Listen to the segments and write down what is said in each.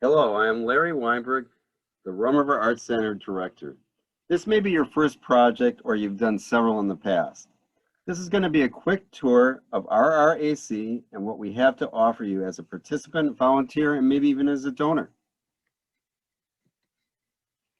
Hello, I am Larry Weinberg, the Rum River Arts Center Director. This may be your first project or you've done several in the past. This is going to be a quick tour of RRAC and what we have to offer you as a participant, volunteer, and maybe even as a donor.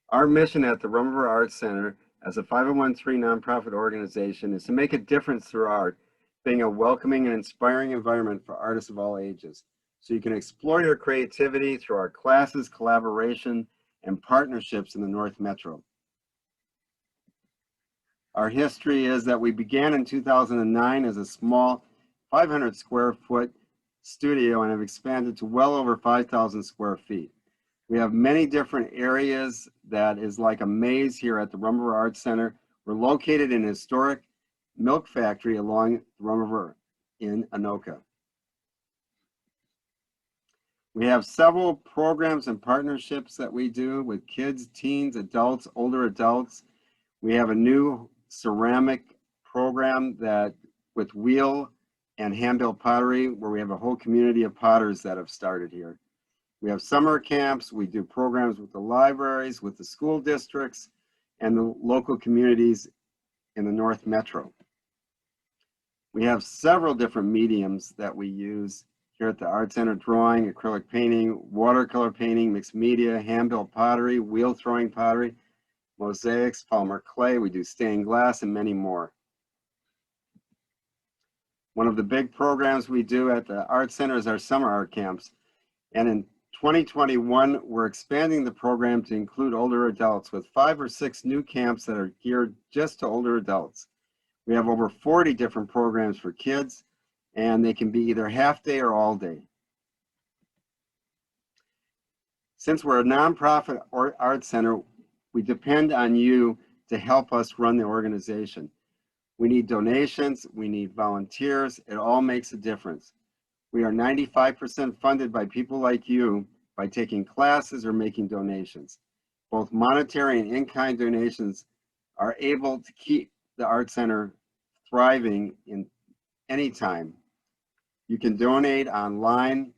Our mission at the Rum River Arts Center as a 501(c) nonprofit organization is to make a difference through art, being a welcoming and inspiring environment for artists of all ages. So you can explore your creativity through our classes, collaboration, and partnerships in the North Metro. Our history is that we began in 2009 as a small 500 square foot studio and have expanded to well over 5,000 square feet. We have many different areas that is like a maze here at the Rum River Arts Center. We're located in a historic milk factory along the Rum River in Anoka. We have several programs and partnerships that we do with kids, teens, adults, older adults. We have a new ceramic program that with wheel and hand-built pottery, where we have a whole community of potters that have started here. We have summer camps. We do programs with the libraries, with the school districts, and the local communities in the North Metro. We have several different mediums that we use here at the Art Center: drawing, acrylic painting, watercolor painting, mixed media, hand-built pottery, wheel throwing pottery, mosaics, polymer clay. We do stained glass and many more. One of the big programs we do at the Art Center is our summer art camps. And in 2021, we're expanding the program to include older adults with 5 or 6 new camps that are geared just to older adults. We have over 40 different programs for kids, and they can be either half day or all day. Since we're a nonprofit art center, we depend on you to help us run the organization. We need donations, we need volunteers. It all makes a difference. We are 95% funded by people like you by taking classes or making donations. Both monetary and in-kind donations are able to keep the Art Center thriving in any time. You can donate online.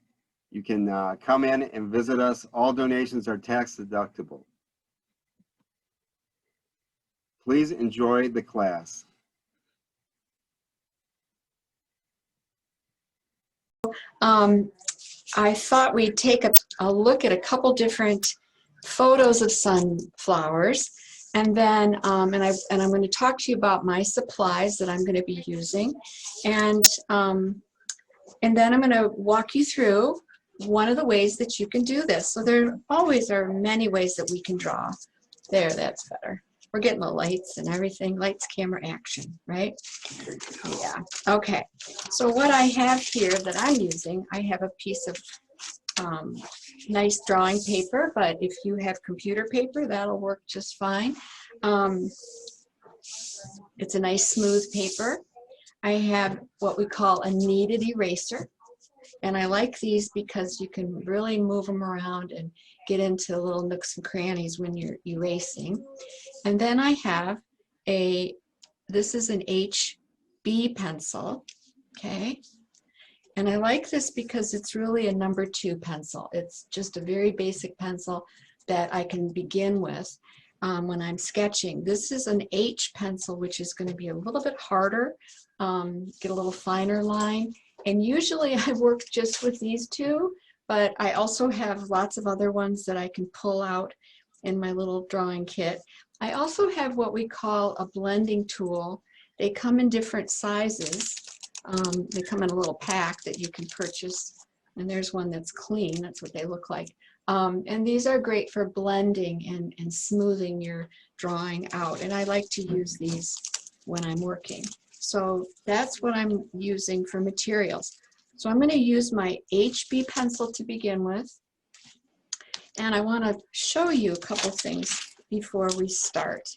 You can come in and visit us. All donations are tax deductible. Please enjoy the class. I thought we'd take a look at a couple different photos of sunflowers, and then I'm going to talk to you about my supplies that I'm going to be using, and then I'm going to walk you through one of the ways that you can do this. So there always are many ways that we can draw. There, that's better. We're getting the lights and everything. Lights, camera, action, right? Yeah. Okay. So what I have here that I'm using, I have a piece of nice drawing paper, but if you have computer paper, that'll work just fine. It's a nice smooth paper. I have what we call a kneaded eraser, and I like these because you can really move them around and get into little nooks and crannies when you're erasing. And then I have this is an HB pencil, okay? And I like this because it's really a number 2 pencil. It's just a very basic pencil that I can begin with when I'm sketching. This is an H pencil, which is going to be a little bit harder, get a little finer line. And usually I work just with these two, but I also have lots of other ones that I can pull out in my little drawing kit. I also have what we call a blending tool. They come in different sizes. They come in a little pack that you can purchase, and there's one that's clean. That's what they look like. And these are great for blending and smoothing your drawing out, and I like to use these when I'm working. So that's what I'm using for materials. So I'm going to use my HB pencil to begin with, and I want to show you a couple things before we start.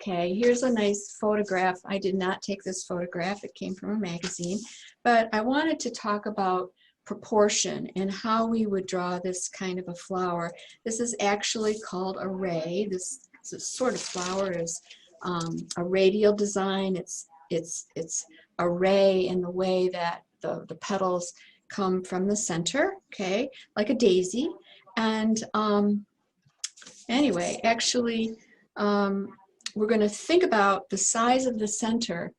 Okay, here's a nice photograph. I did not take this photograph. It came from a magazine, but I wanted to talk about proportion and how we would draw this kind of a flower. This is actually called a ray. This sort of flower is a radial design. It's a ray in the way that the petals come from the center, okay, like a daisy. And anyway, actually, we're going to think about the size of the center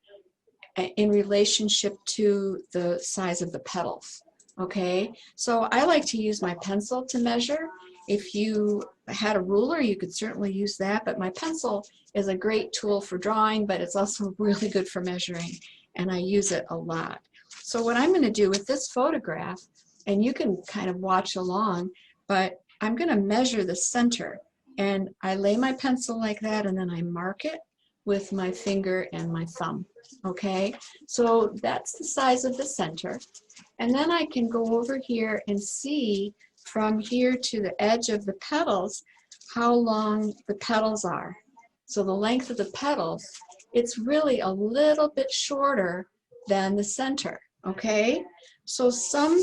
in relationship to the size of the petals. Okay, so I like to use my pencil to measure. If you had a ruler, you could certainly use that, but my pencil is a great tool for drawing, but it's also really good for measuring, and I use it a lot. So what I'm going to do with this photograph, and you can kind of watch along, but I'm going to measure the center, and I lay my pencil like that, and then I mark it with my finger and my thumb. Okay, so that's the size of the center. And then I can go over here and see from here to the edge of the petals how long the petals are. So the length of the petals, it's really a little bit shorter than the center. Okay, so some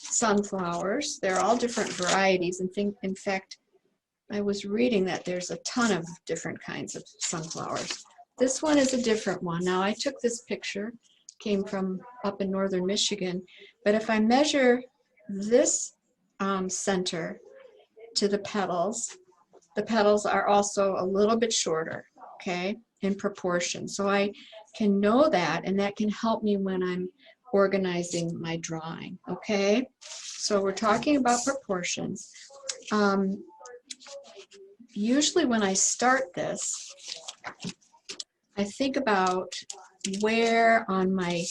sunflowers, they're all different varieties, and in fact, I was reading that there's a ton of different kinds of sunflowers. This one is a different one. Now I took this picture, came from up in northern Michigan, but if I measure this center to the petals are also a little bit shorter, okay, in proportion. So I can know that, and that can help me when I'm organizing my drawing, okay? So we're talking about proportions. Usually when I start this, I think about where on my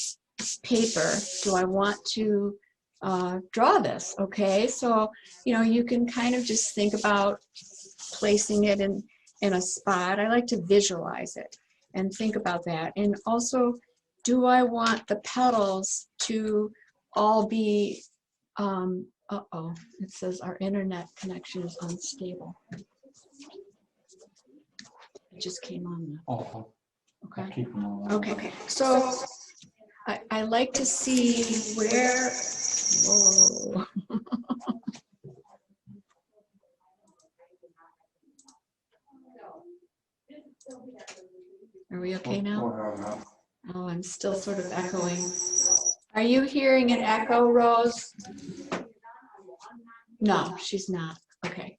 paper do I want to draw this, okay? So, you know, you can kind of just think about placing it in a spot. I like to visualize it and think about that. And also, do I want the petals to all be, uh-oh, it says our internet connection is unstable. It just came on. Oh, Okay. keep them all. Okay. So I like to see where. Whoa. Are we okay now? Oh, I'm still sort of echoing. Are you hearing an echo, Rose? No, she's not. Okay.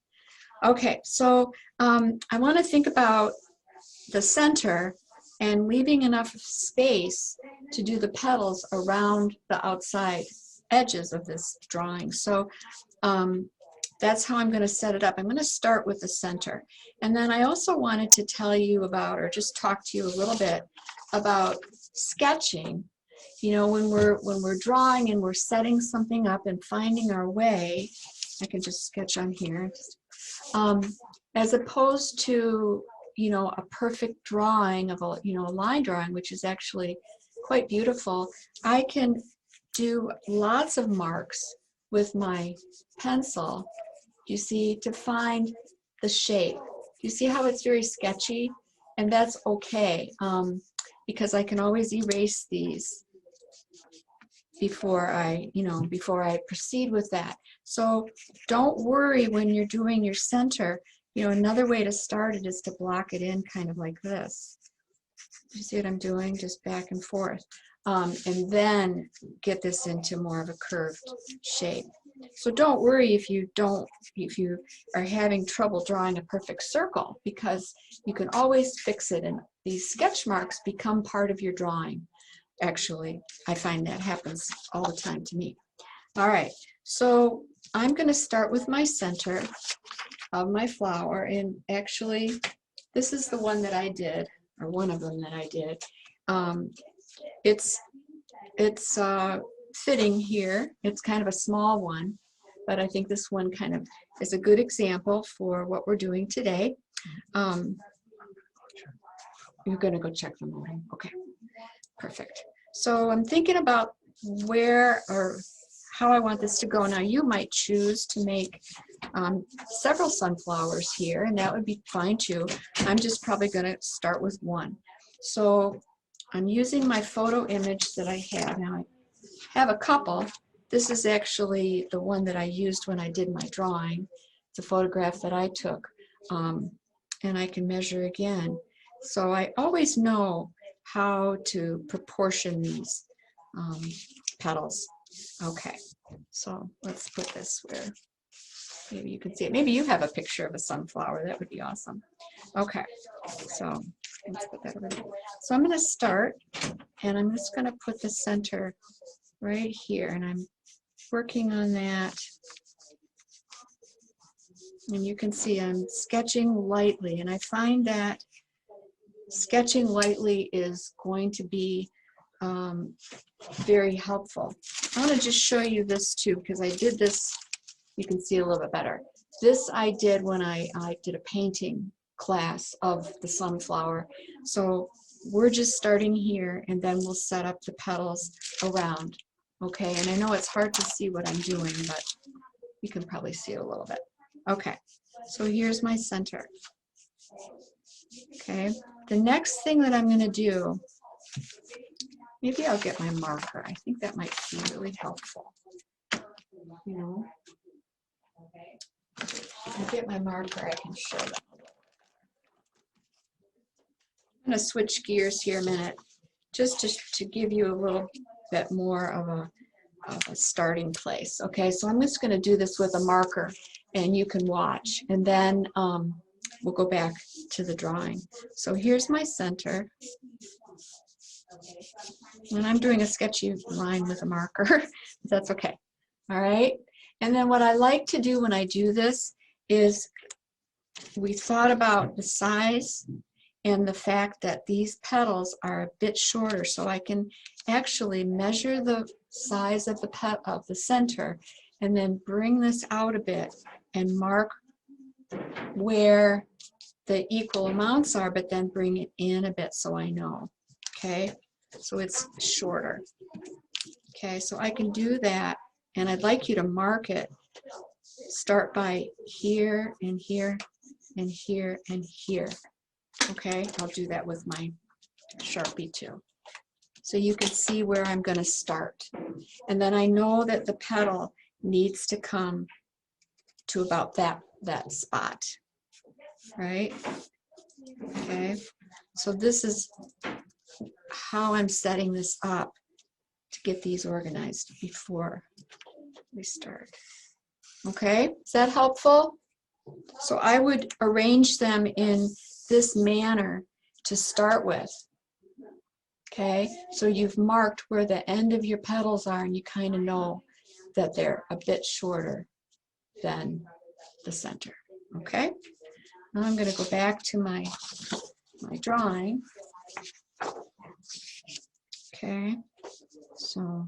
Okay, so I want to think about the center and leaving enough space to do the petals around the outside edges of this drawing. So that's how I'm going to set it up. I'm going to start with the center. And then I also wanted to tell you about, or just talk to you a little bit about sketching. You know, when we're drawing and we're setting something up and finding our way, I can just sketch on here, as opposed to, you know, a perfect drawing of a, you know, a line drawing, which is actually quite beautiful. I can do lots of marks with my pencil, you see, to find the shape. You see how it's very sketchy? And that's okay, because I can always erase these before I, you know, before I proceed with that. So don't worry when you're doing your center. You know, another way to start it is to block it in kind of like this. You see what I'm doing? Just back and forth. And then get this into more of a curved shape. So don't worry if you are having trouble drawing a perfect circle, because you can always fix it, and these sketch marks become part of your drawing. Actually, I find that happens all the time to me. All right, so I'm going to start with my center of my flower, and actually this is the one that I did, or one of them that I did. It's fitting here. It's kind of a small one, but I think this one kind of is a good example for what we're doing today. You're going to go check them out. Okay, perfect. So I'm thinking about where or how I want this to go. Now you might choose to make several sunflowers here, and that would be fine too. I'm just probably going to start with one. So I'm using my photo image that I have. Now I have a couple. This is actually the one that I used when I did my drawing. It's a photograph that I took, and I can measure again. So I always know how to proportion these petals. Okay, so let's put this where Maybe you can see it. Maybe you have a picture of a sunflower. That would be awesome. Okay, so let's put that over there. So I'm going to start, and I'm just going to put the center right here, and I'm working on that. And you can see I'm sketching lightly, and I find that sketching lightly is going to be very helpful. I want to just show you this too, because I did this, you can see a little bit better. This I did when I did a painting class of the sunflower. So we're just starting here, and then we'll set up the petals around. Okay, and I know it's hard to see what I'm doing, but you can probably see it a little bit. Okay, so here's my center. Okay, the next thing that I'm going to do, maybe I'll get my marker. I think that might be really helpful. You know, if I get my marker, I can show them. I'm going to switch gears here a minute, just to give you a little bit more of a starting place. Okay, so I'm just going to do this with a marker, and you can watch, and then we'll go back to the drawing. So here's my center, and I'm doing a sketchy line with a marker. That's okay. All right, and then what I like to do when I do this is, we thought about the size and the fact that these petals are a bit shorter, so I can actually measure the size of the center, and then bring this out a bit and mark where the equal amounts are, but then bring it in a bit so I know. Okay, so it's shorter. Okay, so I can do that, and I'd like you to mark it. Start by here and here and here and here. Okay, I'll do that with my Sharpie too. So you can see where I'm going to start. And then I know that the petal needs to come to about that spot, right? Okay, so this is how I'm setting this up to get these organized before we start. Okay, is that helpful? So I would arrange them in this manner to start with. Okay, so you've marked where the end of your petals are, and you kind of know that they're a bit shorter than the center. Okay, now I'm going to go back to my drawing. Okay, so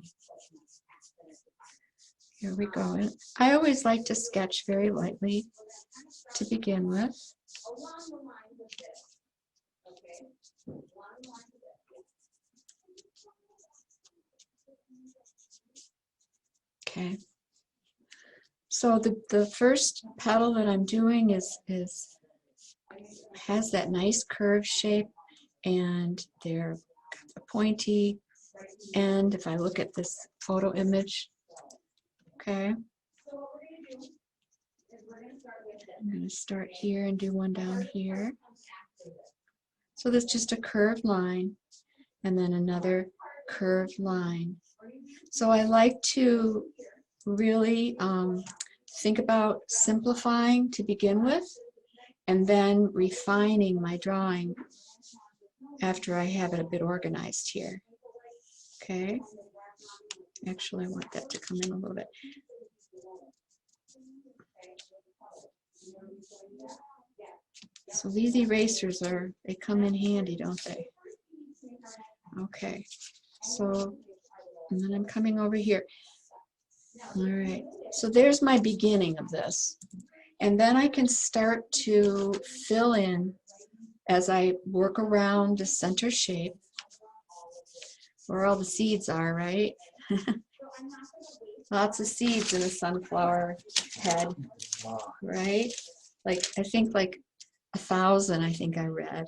here we go. And I always like to sketch very lightly to begin with. Okay, so the first petal that I'm doing has that nice curved shape, and they're a pointy end. If I look at this photo image, okay, I'm going to start here and do one down here. So that's just a curved line, and then another curved line. So I like to really think about simplifying to begin with, and then refining my drawing after I have it a bit organized here. Okay, actually I want that to come in a little bit. So these erasers they come in handy, don't they? Okay, so, and then I'm coming over here. All right, so there's my beginning of this. And then I can start to fill in as I work around the center shape, where all the seeds are, right? Lots of seeds in a sunflower head, right? Like, I think like 1,000, I think I read.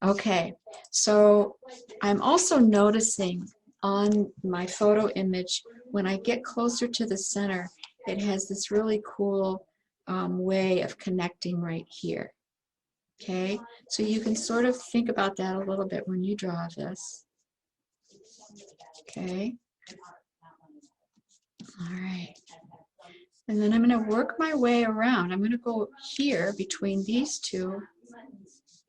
Okay, so I'm also noticing on my photo image, when I get closer to the center, it has this really cool way of connecting right here. Okay, so you can sort of think about that a little bit when you draw this. Okay, all right. And then I'm going to work my way around. I'm going to go here between these two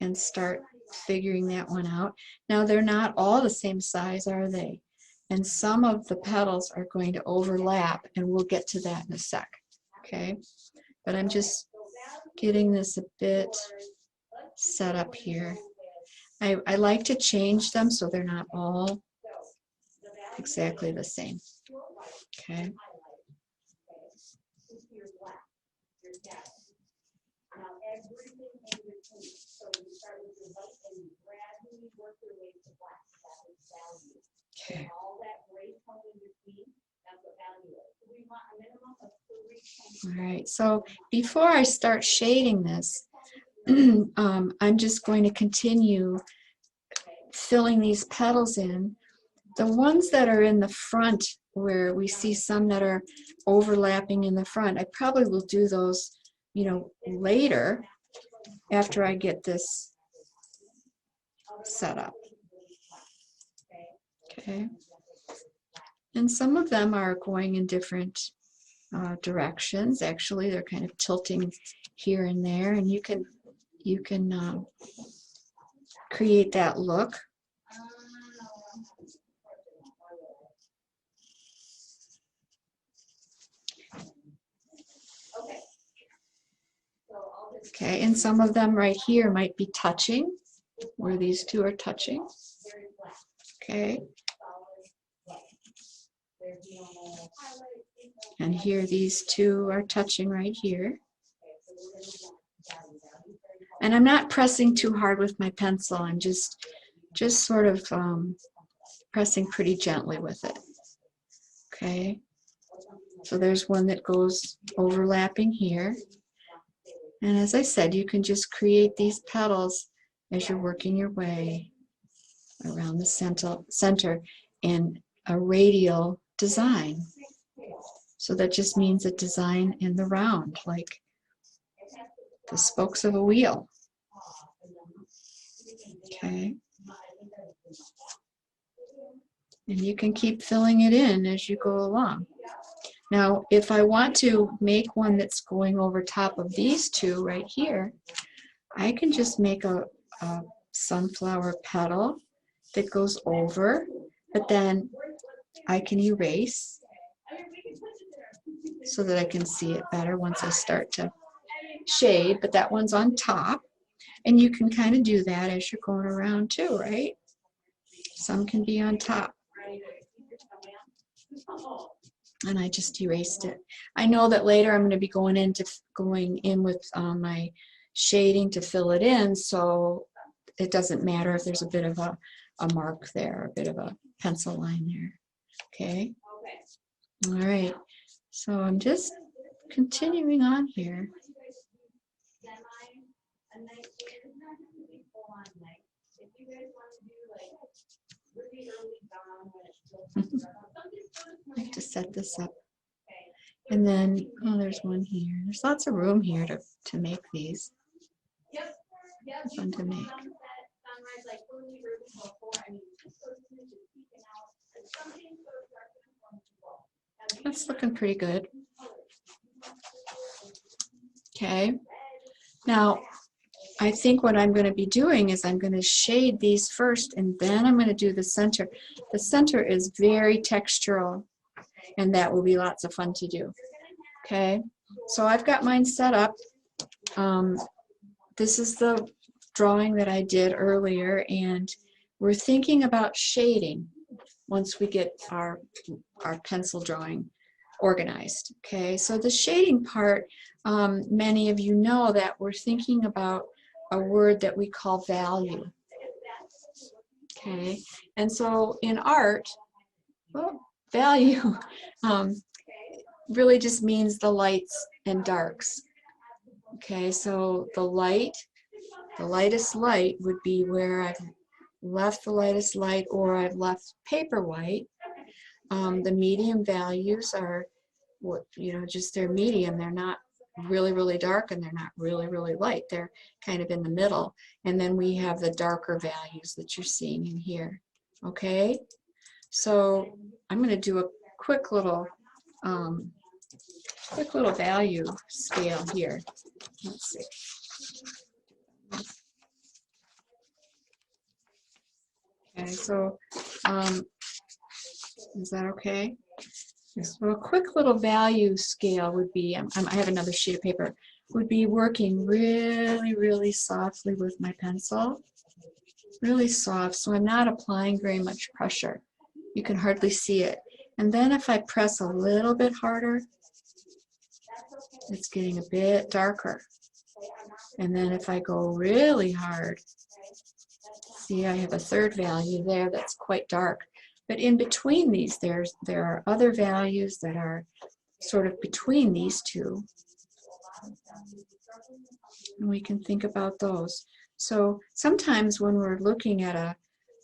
and start figuring that one out. Now they're not all the same size, are they? And some of the petals are going to overlap, and we'll get to that in a sec. Okay, but I'm just getting this a bit set up here. I like to change them so they're not all exactly the same. Okay. Okay. All right, so before I start shading this, I'm just going to continue filling these petals in. The ones that are in the front, where we see some that are overlapping in the front, I probably will do those, you know, later after I get this set up. Okay. And some of them are going in different directions. Actually, they're kind of tilting here and there, and you can create that look. Okay, and some of them right here might be touching, where these two are touching. Okay. And here these two are touching right here. And I'm not pressing too hard with my pencil. I'm just sort of pressing pretty gently with it. Okay. So there's one that goes overlapping here. And as I said, you can just create these petals as you're working your way around the center in a radial design. So that just means a design in the round, like the spokes of a wheel. Okay. And you can keep filling it in as you go along. Now, if I want to make one that's going over top of these two right here, I can just make a sunflower petal that goes over, but then I can erase so that I can see it better once I start to shade, but that one's on top. And you can kind of do that as you're going around too, right? Some can be on top. And I just erased it. I know that later I'm going to be going in with my shading to fill it in, so it doesn't matter if there's a bit of a mark there, a bit of a pencil line there. Okay. All right. So I'm just continuing on here. I have to set this up. And then, oh, there's one here. There's lots of room here to make these. Fun to make. That's looking pretty good. Okay. Now, I think what I'm going to be doing is I'm going to shade these first, and then I'm going to do the center. The center is very textural, and that will be lots of fun to do. Okay, so I've got mine set up. This is the drawing that I did earlier, and we're thinking about shading once we get our pencil drawing organized. Okay, so the shading part, many of you know that we're thinking about a word that we call value. Okay, and so in art, well, value really just means the lights and darks. Okay, so the lightest light would be where I've left the lightest light or I've left paper white. The medium values are what, just they're medium. They're not really, really dark, and they're not really, really light. They're kind of in the middle. And then we have the darker values that you're seeing in here. Okay, so I'm going to do a quick little quick little value scale here. Let's see. Okay, so is that okay? So a quick little value scale would be, I have another sheet of paper, would be working really, really softly with my pencil. Really soft, so I'm not applying very much pressure. You can hardly see it. And then if I press a little bit harder, it's getting a bit darker. And then if I go really hard, see, I have a third value there that's quite dark. But in between these, there are other values that are sort of between these two. And we can think about those. So sometimes when we're looking at a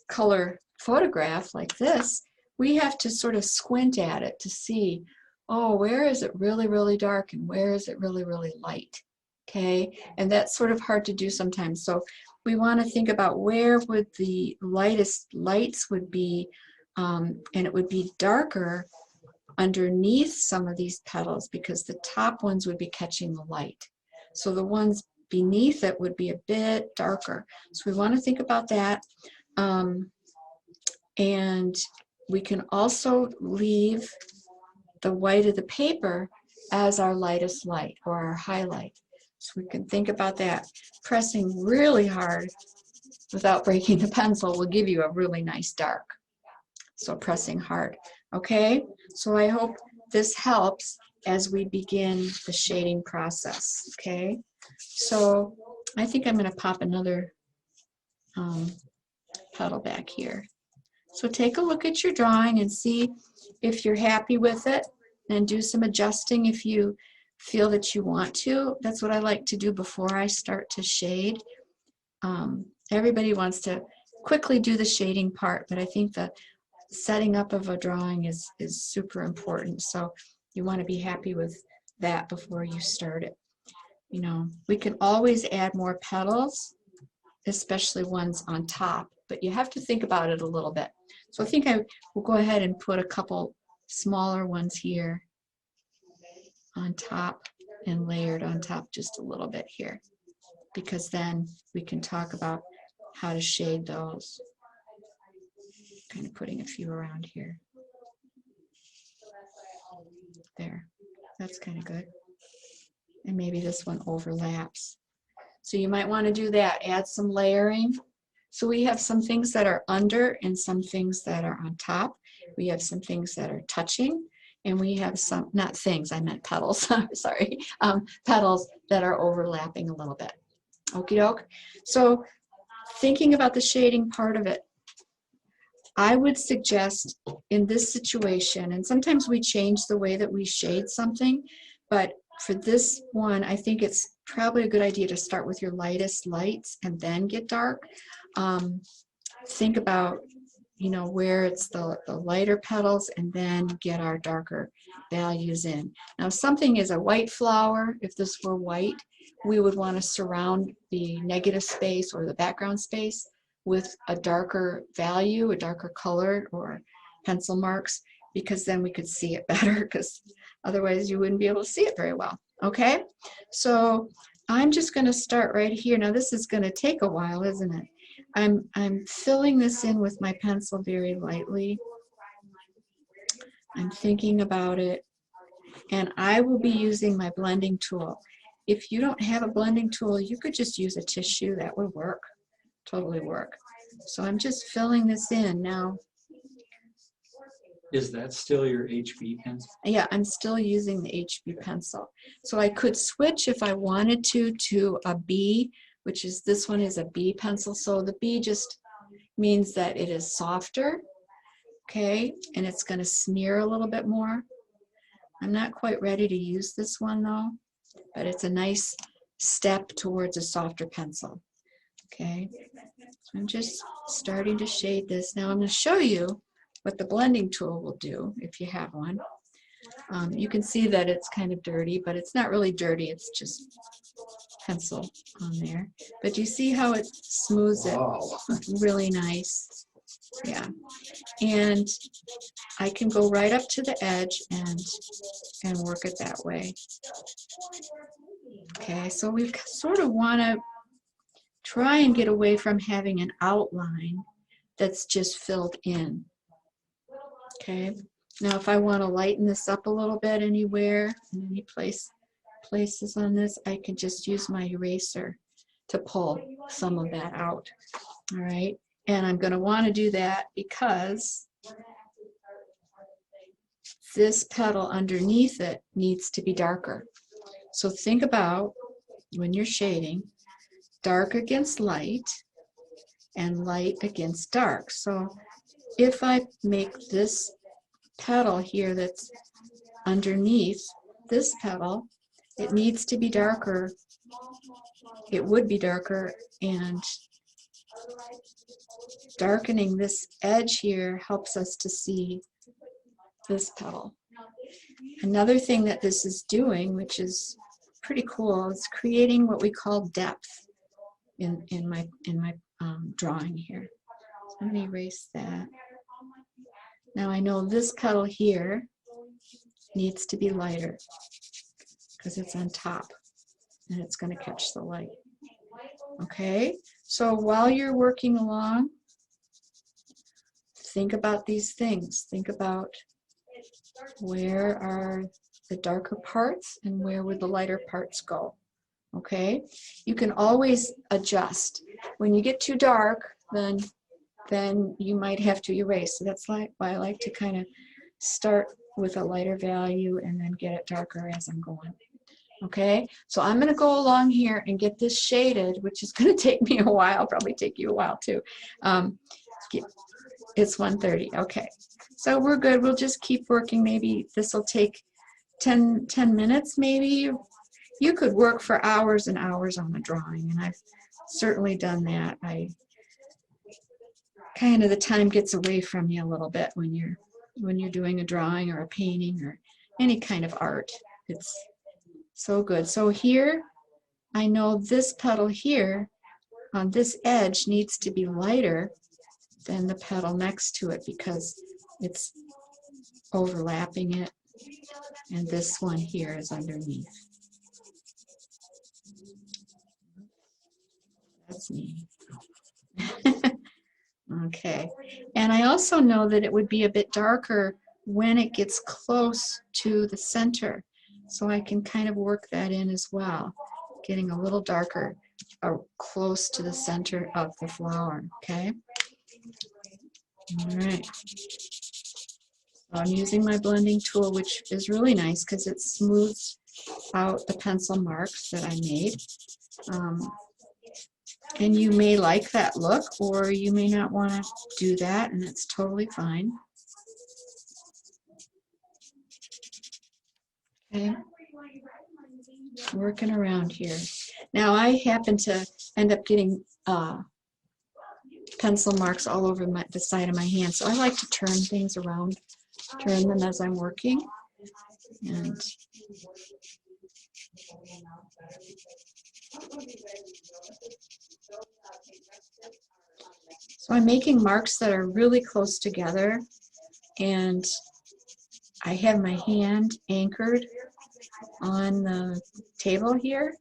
color photograph like this, we have to sort of squint at it to see, oh, where is it really, really dark and where is it really, really light? Okay, and that's sort of hard to do sometimes. So we want to think about where would the lightest lights would be, and it would be darker underneath some of these petals because the top ones would be catching the light. So the ones beneath it would be a bit darker. So we want to think about that. And we can also leave the white of the paper as our lightest light or our highlight. So we can think about that. Pressing really hard without breaking the pencil will give you a really nice dark. So pressing hard. Okay, so I hope this helps as we begin the shading process. Okay, so I think I'm going to pop another petal back here. So take a look at your drawing and see if you're happy with it, and do some adjusting if you feel that you want to. That's what I like to do before I start to shade. Everybody wants to quickly do the shading part, but I think the setting up of a drawing is super important. So you want to be happy with that before you start it. You know, we can always add more petals, especially ones on top, but you have to think about it a little bit. So I think I will go ahead and put a couple smaller ones here on top and layered on top just a little bit here, because then we can talk about how to shade those. Kind of putting a few around here. There, that's kind of good. And maybe this one overlaps. So you might want to do that, add some layering. So we have some things that are under and some things that are on top. We have some things that are touching, and we have some, not things, I meant petals, sorry, petals that are overlapping a little bit. Okie doke. So thinking about the shading part of it, I would suggest in this situation, and sometimes we change the way that we shade something, but for this one, I think it's probably a good idea to start with your lightest lights and then get dark. Think about, you know, where it's the lighter petals and then get our darker values in. Now, if something is a white flower, if this were white, we would want to surround the negative space or the background space with a darker value, a darker color or pencil marks, because then we could see it better, because otherwise you wouldn't be able to see it very well. Okay, so I'm just going to start right here. Now this is going to take a while, isn't it? I'm filling this in with my pencil very lightly. I'm thinking about it, and I will be using my blending tool. If you don't have a blending tool, you could just use a tissue. That would work, totally work. So I'm just filling this in now. Is that still your HB pencil? Yeah, I'm still using the HB pencil. So I could switch if I wanted to a B, which is, this one is a B pencil. So the B just means that it is softer, okay, and it's going to smear a little bit more. I'm not quite ready to use this one though, but it's a nice step towards a softer pencil. Okay, so I'm just starting to shade this. Now I'm going to show you what the blending tool will do if you have one. You can see that it's kind of dirty, but it's not really dirty, it's just pencil on there. But you see how it smooths it? Wow. Really nice. Yeah. And I can go right up to the edge and work it that way. Okay, so we sort of want to try and get away from having an outline that's just filled in. Okay, now if I want to lighten this up a little bit anywhere, in any places on this, I can just use my eraser to pull some of that out. All right, and I'm going to want to do that because this petal underneath it needs to be darker. So think about when you're shading, dark against light and light against dark. So if I make this petal here that's underneath this petal, it needs to be darker. It would be darker, and darkening this edge here helps us to see this petal. Another thing that this is doing, which is pretty cool, is creating what we call depth in my drawing here. So I'm going to erase that. Now I know this petal here needs to be lighter because it's on top and it's going to catch the light. Okay, so while you're working along, think about these things. Think about where are the darker parts and where would the lighter parts go. Okay, you can always adjust. When you get too dark, then you might have to erase. So that's why I like to kind of start with a lighter value and then get it darker as I'm going. Okay, so I'm going to go along here and get this shaded, which is going to take me a while, probably take you a while too. It's 1:30. Okay, so we're good. We'll just keep working. Maybe this will take 10 minutes maybe. You could work for hours and hours on a drawing, and I've certainly done that. Kind of the time gets away from you a little bit when you're doing a drawing or a painting or any kind of art. It's so good. So here, I know this petal here on this edge needs to be lighter than the petal next to it because it's overlapping it, and this one here is underneath. That's me. Okay, and I also know that it would be a bit darker when it gets close to the center, so I can kind of work that in as well, getting a little darker close to the center of the flower. Okay, all right. I'm using my blending tool, which is really nice because it smooths out the pencil marks that I made. And you may like that look, or you may not want to do that, and it's totally fine. Okay, working around here. Now I happen to end up getting pencil marks all over the side of my hand, so I like to turn things around, turn them as I'm working. And so I'm making marks that are really close together, and I have my hand anchored on the table here,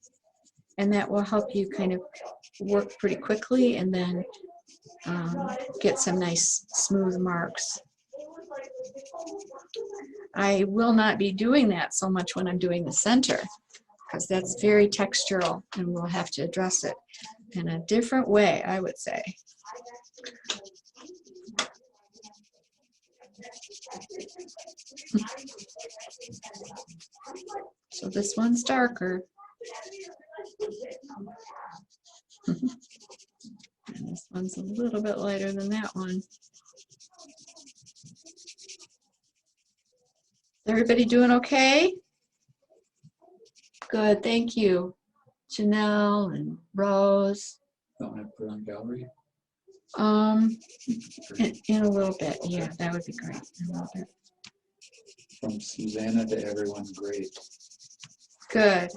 and that will help you kind of work pretty quickly and then get some nice smooth marks. I will not be doing that so much when I'm doing the center because that's very textural and we'll have to address it in a different way, I would say. So this one's darker. And this one's a little bit lighter than that one. Everybody doing okay? Good, thank you. Janelle and Rose. Don't have to put on gallery. In a little bit, yeah, that would be great. In a little bit. From Susanna to everyone, great. Good.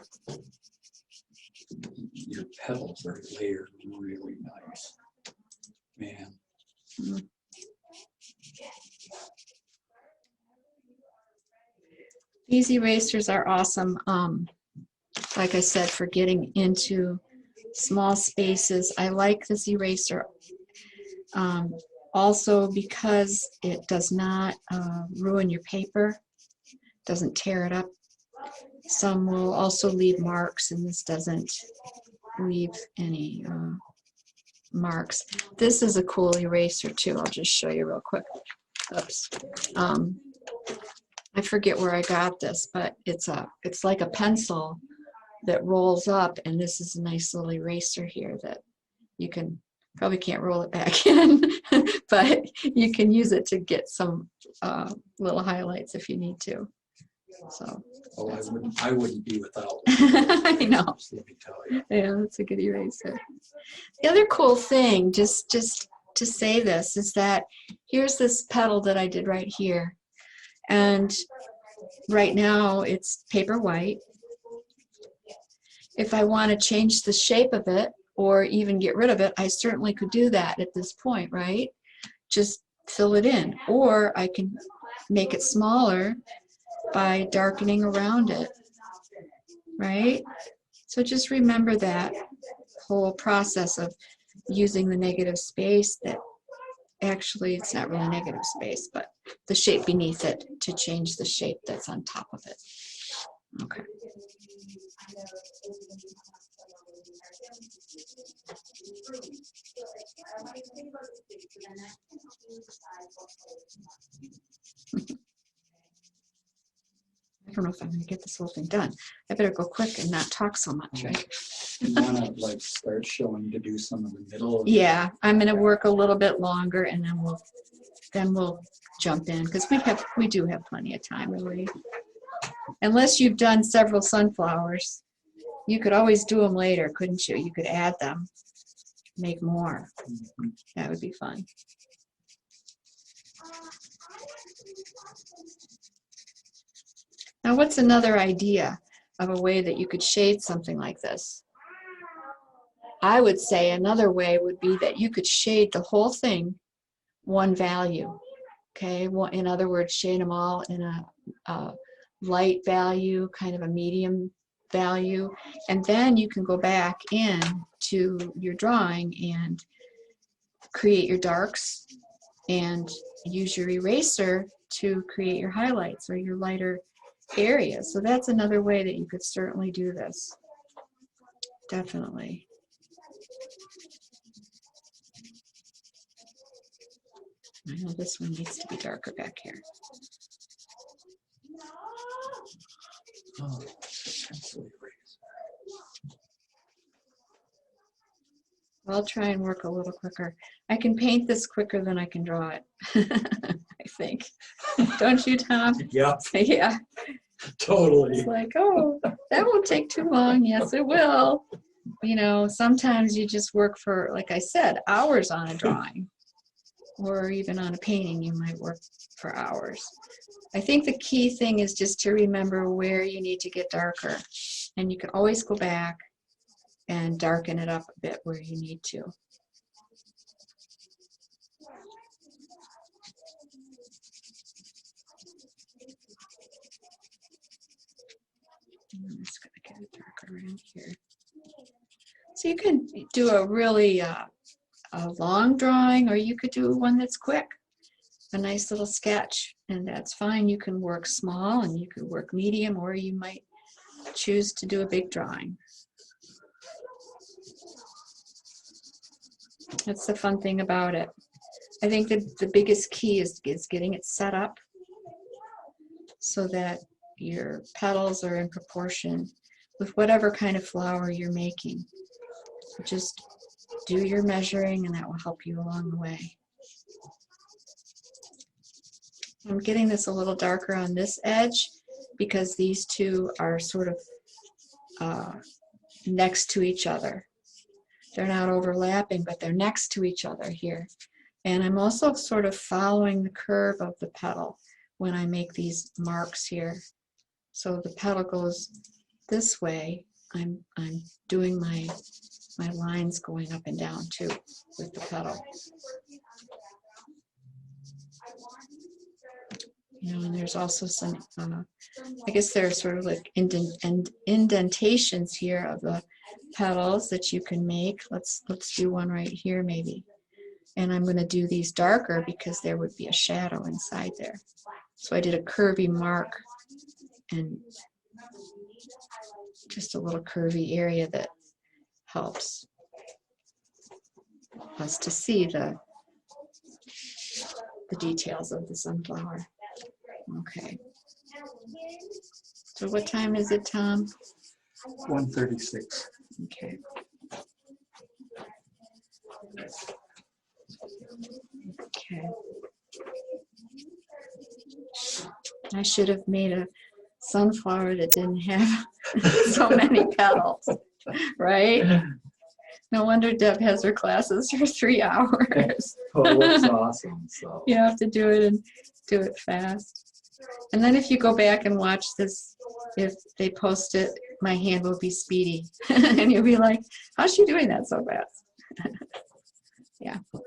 Your petals are layered really nice. Man. These erasers are awesome. Like I said, for getting into small spaces. I like this eraser also because it does not ruin your paper, doesn't tear it up. Some will also leave marks, and this doesn't leave any marks. This is a cool eraser too. I'll just show you real quick. Oops. I forget where I got this, but it's like a pencil that rolls up, and this is a nice little eraser here that you can probably can't roll it back in, but you can use it to get some little highlights if you need to. So. Oh, I wouldn't be without. I know. Let me tell you. Yeah, that's a good eraser. The other cool thing, just to say this, is that here's this petal that I did right here. And right now it's paper white. If I want to change the shape of it or even get rid of it, I certainly could do that at this point, right? Just fill it in. Or I can make it smaller by darkening around it, right? So just remember that whole process of using the negative space, that actually it's not really negative space, but the shape beneath it to change the shape that's on top of it. Okay. I don't know if I'm going to get this whole thing done. I better go quick and not talk so much, right? You want to like start showing to do some of the middle? Yeah, I'm going to work a little bit longer, and then we'll jump in, because we do have plenty of time, really. Unless you've done several sunflowers, you could always do them later, couldn't you? You could add them, make more. That would be fun. Now, what's another idea of a way that you could shade something like this? I would say another way would be that you could shade the whole thing one value. Okay, well, in other words, shade them all in a light value, kind of a medium value, and then you can go back in to your drawing and create your darks and use your eraser to create your highlights or your lighter areas. So that's another way that you could certainly do this. Definitely. I know this one needs to be darker back here. Oh, pencil eraser. I'll try and work a little quicker. I can paint this quicker than I can draw it, I think. Don't you, Tom? Yep, Yeah. totally. It's like, oh, that won't take too long. Yes, it will. You know, sometimes you just work for, like I said, hours on a drawing. Or even on a painting, you might work for hours. I think the key thing is just to remember where you need to get darker. And you can always go back and darken it up a bit where you need to. I'm just going to get it darker around here. So you can do a really a long drawing, or you could do one that's quick, a nice little sketch, and that's fine. You can work small and you could work medium, or you might choose to do a big drawing. That's the fun thing about it. I think that the biggest key is getting it set up so that your petals are in proportion with whatever kind of flower you're making. Just do your measuring, and that will help you along the way. I'm getting this a little darker on this edge because these two are sort of next to each other. They're not overlapping, but they're next to each other here. And I'm also sort of following the curve of the petal when I make these marks here. So the petal goes this way. I'm doing my lines going up and down too with the petal. You know, and there's also some, I guess there are sort of like indentations here of the petals that you can make. Let's do one right here maybe. And I'm going to do these darker because there would be a shadow inside there. So I did a curvy mark and just a little curvy area that helps us to see the details of the sunflower. Okay. So what time is it, Tom? 1:36. Okay. Okay. I should have made a sunflower that didn't have so many petals, right? No wonder Deb has her classes for 3 hours. Oh, it looks awesome. So You have to do it and do it fast. And then if you go back and watch this, if they post it, my hand will be speedy. And you'll be like, how's she doing that so fast? Yeah. All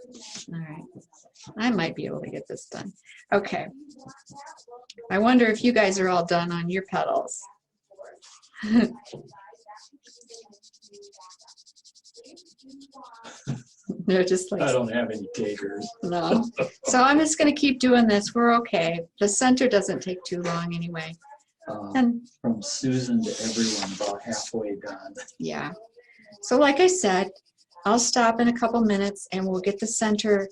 right. I might be able to get this done. Okay. I wonder if you guys are all done on your petals. They're just like, I don't have any takers. no. So I'm just going to keep doing this. We're okay. The center doesn't take too long anyway. And From Susan to everyone, about halfway done. yeah. So like I said, I'll stop in a couple minutes and we'll get the center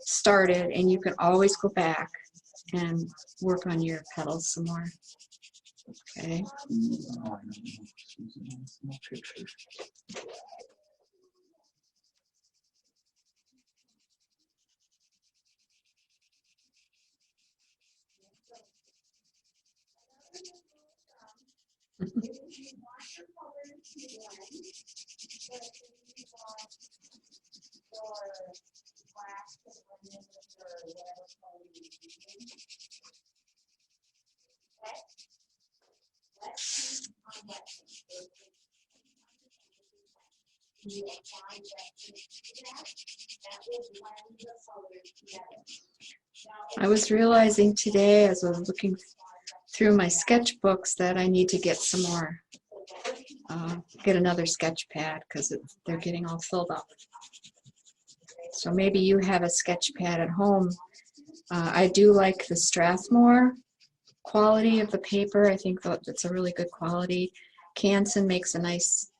started, and you can always go back and work on your petals some more. Okay. Oh, I don't know. Susan has no pictures. I was realizing today as I was looking through my sketchbooks that I need to get some more, get another sketch pad because they're getting all filled up. So maybe you have a sketch pad at home. I do like the Strathmore quality of the paper. I think that's a really good quality. Canson makes a nice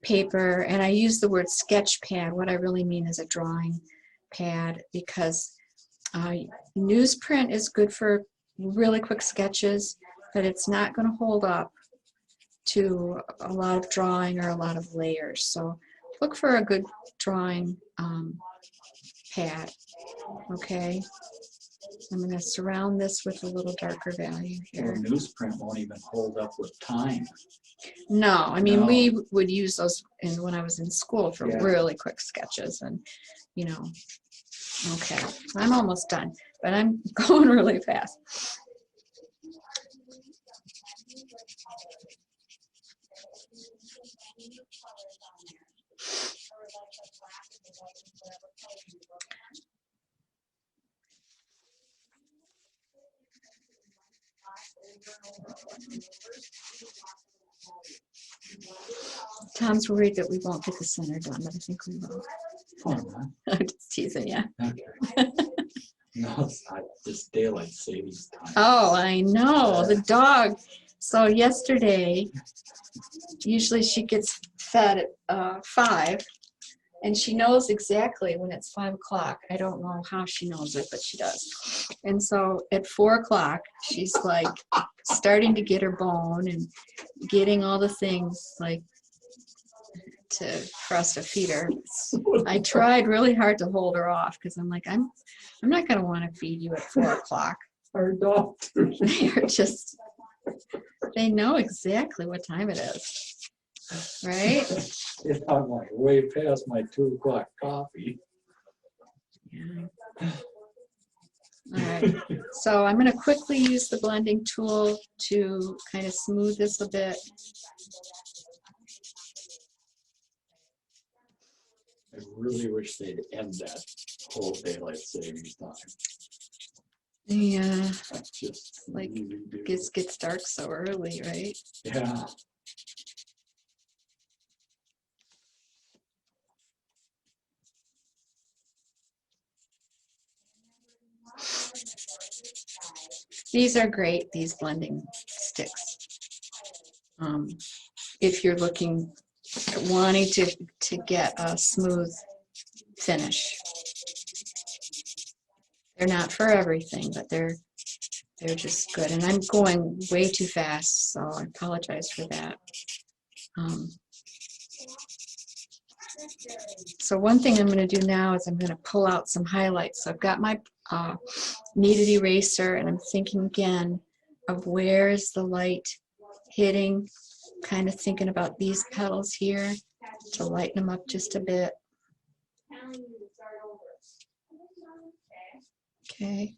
paper, and I use the word sketch pad. What I really mean is a drawing pad, because newsprint is good for really quick sketches, but it's not going to hold up to a lot of drawing or a lot of layers. So look for a good drawing pad. Okay, I'm going to surround this with a little darker value Well, here. newsprint won't even hold up with time. No, I mean, No. we would use those when I was in school for Yeah. really quick sketches, and you know. Okay, I'm almost done, but I'm going really fast. Tom's worried that we won't get the center done, but I think we will. Oh, no. I'm just teasing you. Okay. No, it's not just daylight savings time. Oh, I know, the dog. So yesterday, usually she gets fed at 5, and she knows exactly when it's 5 o'clock. I don't know how she knows it, but she does. And so at 4 o'clock, she's like starting to get her bone and getting all the things like for us to feed her. I tried really hard to hold her off because I'm like, I'm not going to want to feed you at 4 o'clock. Our dog too. They're just, they know exactly what time it is, right? Yeah, I'm like way past my 2 o'clock coffee. Yeah. All right, so I'm going to quickly use the blending tool to kind of smooth this a bit. I really wish they'd end that whole daylight savings time. Yeah, That's just like, easy to do. gets dark so early, right? Yeah. These are great, these blending sticks. If you're wanting to get a smooth finish. They're not for everything, but they're just good. And I'm going way too fast, so I apologize for that. So one thing I'm going to do now is I'm going to pull out some highlights. So I've got my kneaded eraser, and I'm thinking again of where is the light hitting, kind of thinking about these petals here to lighten them up just a bit. Okay.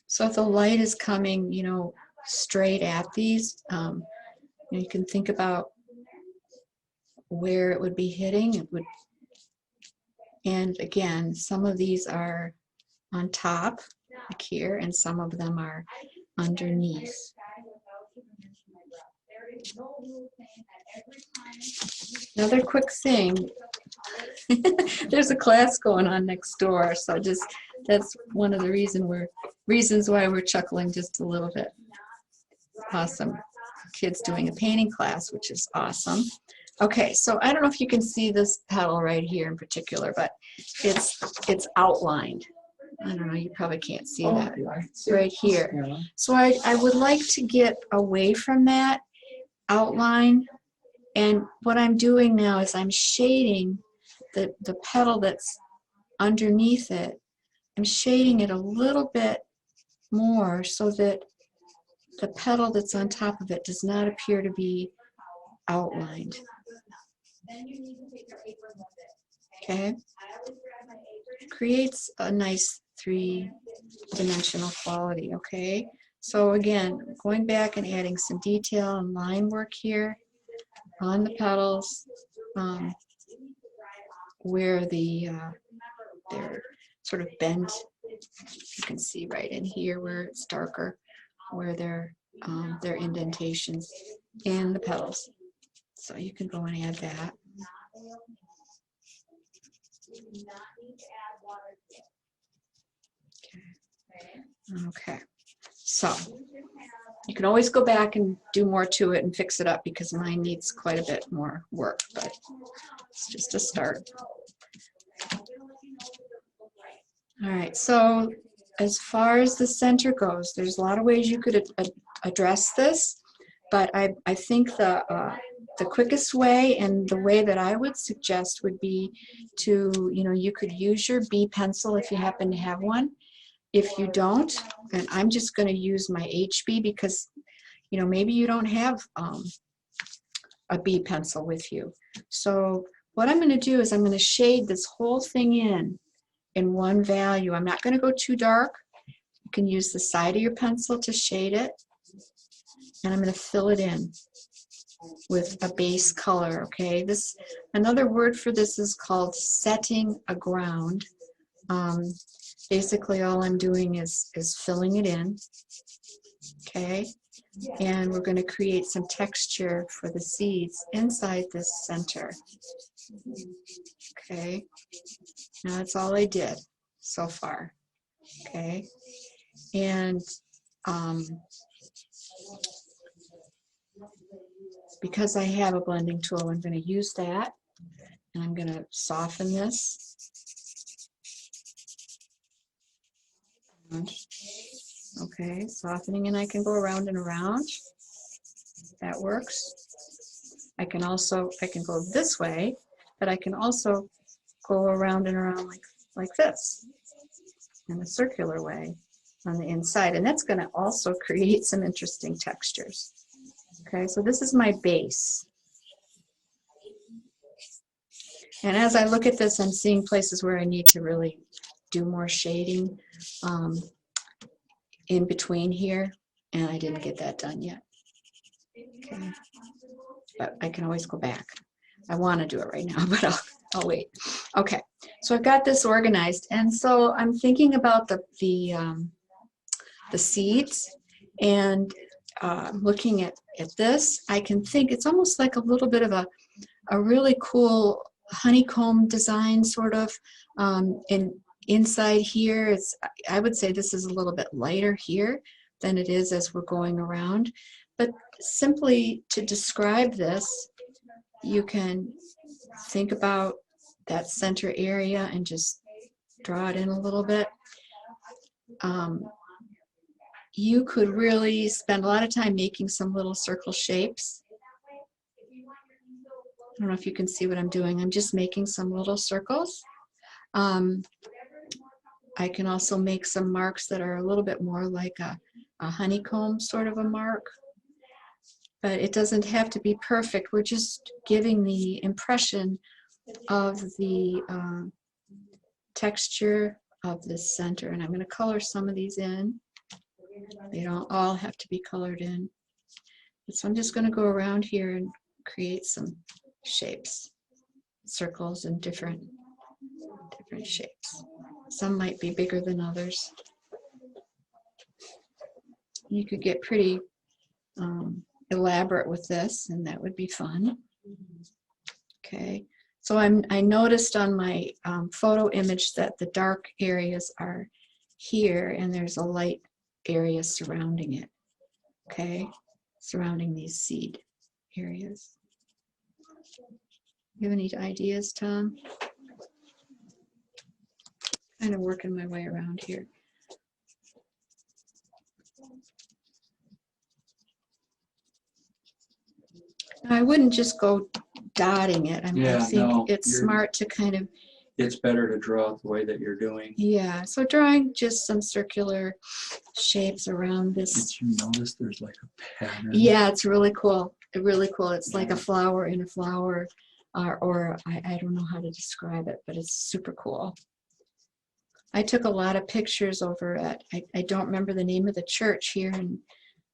So if the light is coming, straight at these, you can think about where it would be hitting. It would, and again, some of these are on top, like here, and some of them are underneath. Another quick thing, there's a class going on next door, so that's one of the reasons why we're chuckling just a little bit. Awesome. Kids doing a painting class, which is awesome. Okay, so I don't know if you can see this petal right here in particular, but it's outlined. I don't know, you probably can't see that right here. Yeah. So I would like to get away from that outline, and what I'm doing now is I'm shading the petal that's underneath it. I'm shading it a little bit more so that the petal that's on top of it does not appear to be outlined. Okay, creates a nice three-dimensional quality. Okay, so again, going back and adding some detail and line work here on the petals, where they're sort of bent. You can see right in here where it's darker, where their indentations in the petals. So you can go and add that. Okay, so you can always go back and do more to it and fix it up because mine needs quite a bit more work, but it's just a start. All right, so as far as the center goes, there's a lot of ways you could address this, but I think the quickest way and the way that I would suggest would be to, you could use your B pencil if you happen to have one. If you don't, and I'm just going to use my HB because, maybe you don't have a B pencil with you. So what I'm going to do is I'm going to shade this whole thing in one value. I'm not going to go too dark. You can use the side of your pencil to shade it. And I'm going to fill it in with a base color, okay? Another word for this is called setting a ground. Basically all I'm doing is filling it in, okay? And we're going to create some texture for the seeds inside this center. Okay, now that's all I did so far. Okay, and because I have a blending tool, I'm going to use that, and I'm going to soften this. Okay, softening, and I can go around and around. That works. I can go this way, but I can also go around and around like this in a circular way on the inside, and that's going to also create some interesting textures. Okay, so this is my base. And as I look at this, I'm seeing places where I need to really do more shading in between here, and I didn't get that done yet. Okay, but I can always go back. I want to do it right now, but I'll wait. Okay, so I've got this organized, and so I'm thinking about the seeds, and looking at this, I can think it's almost like a little bit of a really cool honeycomb design, sort of. And inside here, I would say this is a little bit lighter here than it is as we're going around. But simply to describe this, you can think about that center area and just draw it in a little bit. You could really spend a lot of time making some little circle shapes. I don't know if you can see what I'm doing. I'm just making some little circles. I can also make some marks that are a little bit more like a honeycomb sort of a mark. But it doesn't have to be perfect. We're just giving the impression of the texture of the center. And I'm going to color some of these in. They don't all have to be colored in. So I'm just going to go around here and create some shapes, circles, and different shapes. Some might be bigger than others. You could get pretty elaborate with this, and that would be fun. Okay, so I noticed on my photo image that the dark areas are here, and there's a light area surrounding it. Okay, surrounding these seed areas. You have any ideas, Tom? Kind of working my way around here. I wouldn't just go dotting it. I think it's smart to kind of. It's better to draw it the way that you're doing. Yeah, so drawing just some circular shapes around this. Did you notice there's like a pattern? Yeah, it's really cool. Really cool. It's like a flower in a flower, or I don't know how to describe it, but it's super cool. I took a lot of pictures over at, I don't remember the name of the church here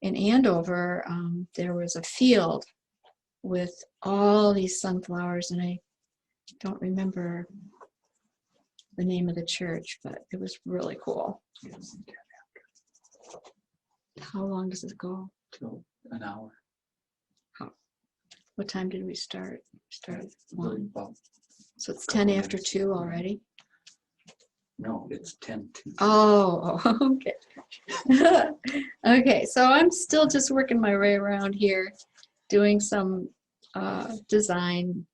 in Andover. There was a field with all these sunflowers, and I don't remember the name of the church, but it was really cool. How long does it go? Till an hour. What time did we start? We started at 1. About, So it's 10 after 2 already? no, it's 10 to. Oh, okay. Okay, so I'm still just working my way around here, doing some design.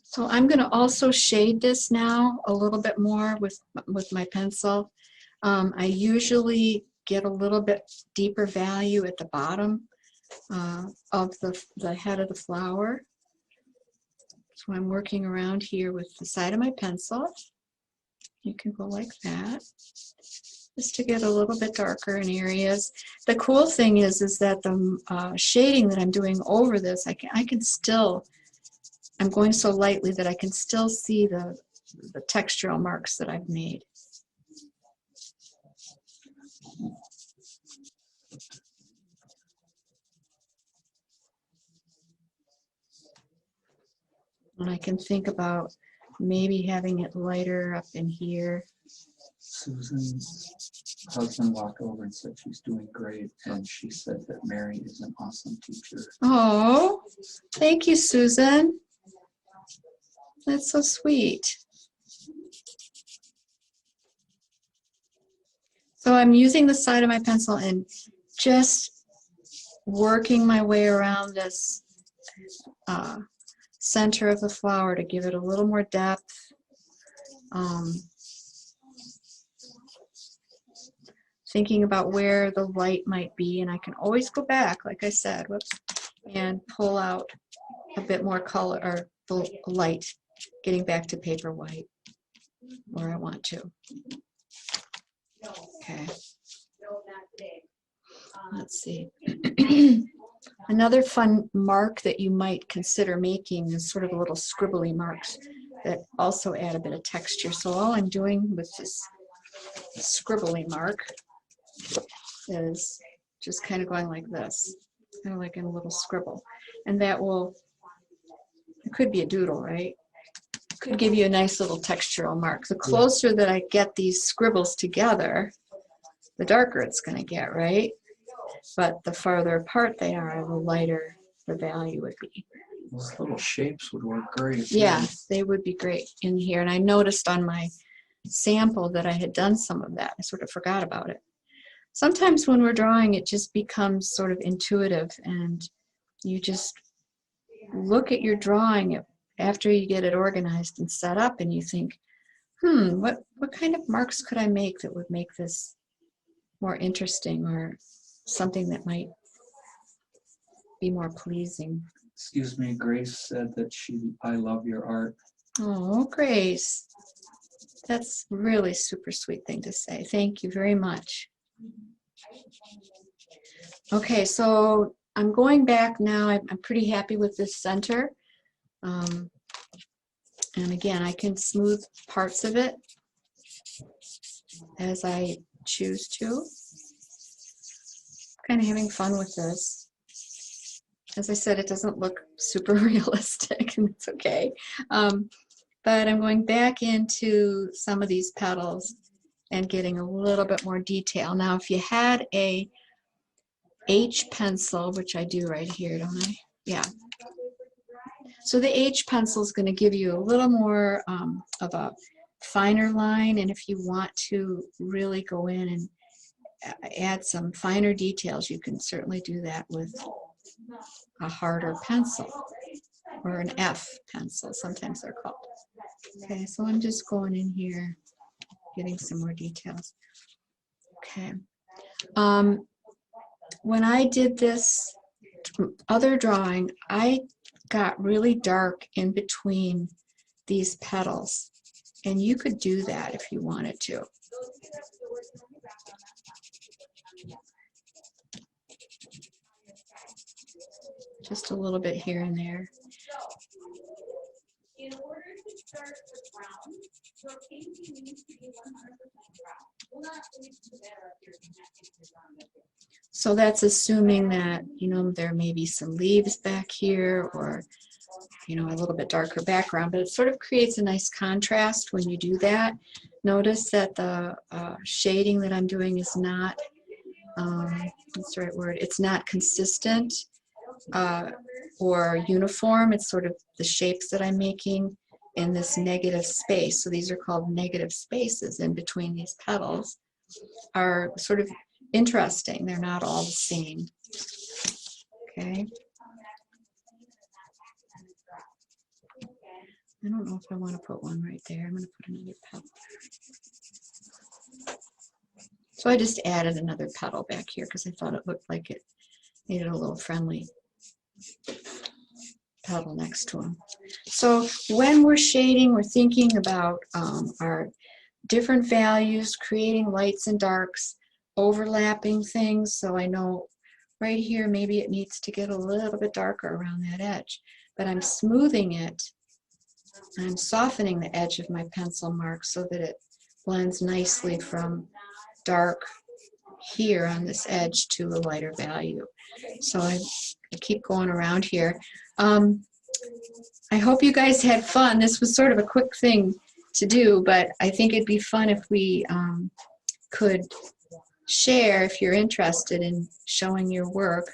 So I'm going to also shade this now a little bit more with my pencil. I usually get a little bit deeper value at the bottom of the head of the flower. So I'm working around here with the side of my pencil. You can go like that, just to get a little bit darker in areas. The cool thing is that the shading that I'm doing over this, I can still, I'm going so lightly that I can still see the textural marks that I've made. And I can think about maybe having it lighter up in here. Susan's husband walked over and said she's doing great, and she said that Mary is an awesome teacher. Oh, thank you, Susan. That's so sweet. So I'm using the side of my pencil and just working my way around this center of the flower to give it a little more depth. Thinking about where the light might be, and I can always go back, like I said, whoops, and pull out a bit more color or the light, getting back to paper white where I want to. Okay. Let's see. Another fun mark that you might consider making is sort of a little scribbly marks that also add a bit of texture. So all I'm doing with this scribbly mark is just kind of going like this, kind of like in a little scribble. And that will, it could be a doodle, right? Could give you a nice little textural mark. The closer that I get these scribbles together, the darker it's going to get, right? But the farther apart they are, the lighter the value would be. Those little shapes would work great. Yeah, they would be great in here. And I noticed on my sample that I had done some of that. I sort of forgot about it. Sometimes when we're drawing, it just becomes sort of intuitive, and you just look at your drawing after you get it organized and set up, and you think, what kind of marks could I make that would make this more interesting, or something that might be more pleasing. Excuse me, Grace said that I love your art. Oh, Grace, that's really super sweet thing to say. Thank you very much. Okay, so I'm going back now. I'm pretty happy with this center. And again, I can smooth parts of it as I choose to. Kind of having fun with this. As I said, it doesn't look super realistic, and it's okay. But I'm going back into some of these petals and getting a little bit more detail. Now, if you had a H pencil, which I do right here, don't I? Yeah. So the H pencil is going to give you a little more of a finer line, and if you want to really go in and add some finer details, you can certainly do that with a harder pencil, or an F pencil, sometimes they're called. Okay, so I'm just going in here, getting some more details. Okay. When I did this other drawing, I got really dark in between these petals, and you could do that if you wanted to. Just a little bit here and there. In order to start with brown, your painting needs to be 100% brown. We'll not leave to there if you're connecting to brown. So that's assuming that, you know, there may be some leaves back here, or, you know, a little bit darker background, but it sort of creates a nice contrast when you do that. Notice that the shading that I'm doing is not, what's the right word? It's not consistent or uniform. It's sort of the shapes that I'm making in this negative space. So these are called negative spaces in between these petals, are sort of interesting. They're not all the same. Okay. I don't know if I want to put one right there. I'm going to put another petal. So I just added another petal back here because I thought it looked like it needed a little friendly petal next to them. So when we're shading, we're thinking about our different values, creating lights and darks, overlapping things. So I know right here, maybe it needs to get a little bit darker around that edge, but I'm smoothing it. I'm softening the edge of my pencil mark so that it blends nicely from dark here on this edge to a lighter value. So I keep going around here. I hope you guys had fun. This was sort of a quick thing to do, but I think it'd be fun if we could share, if you're interested in showing your work.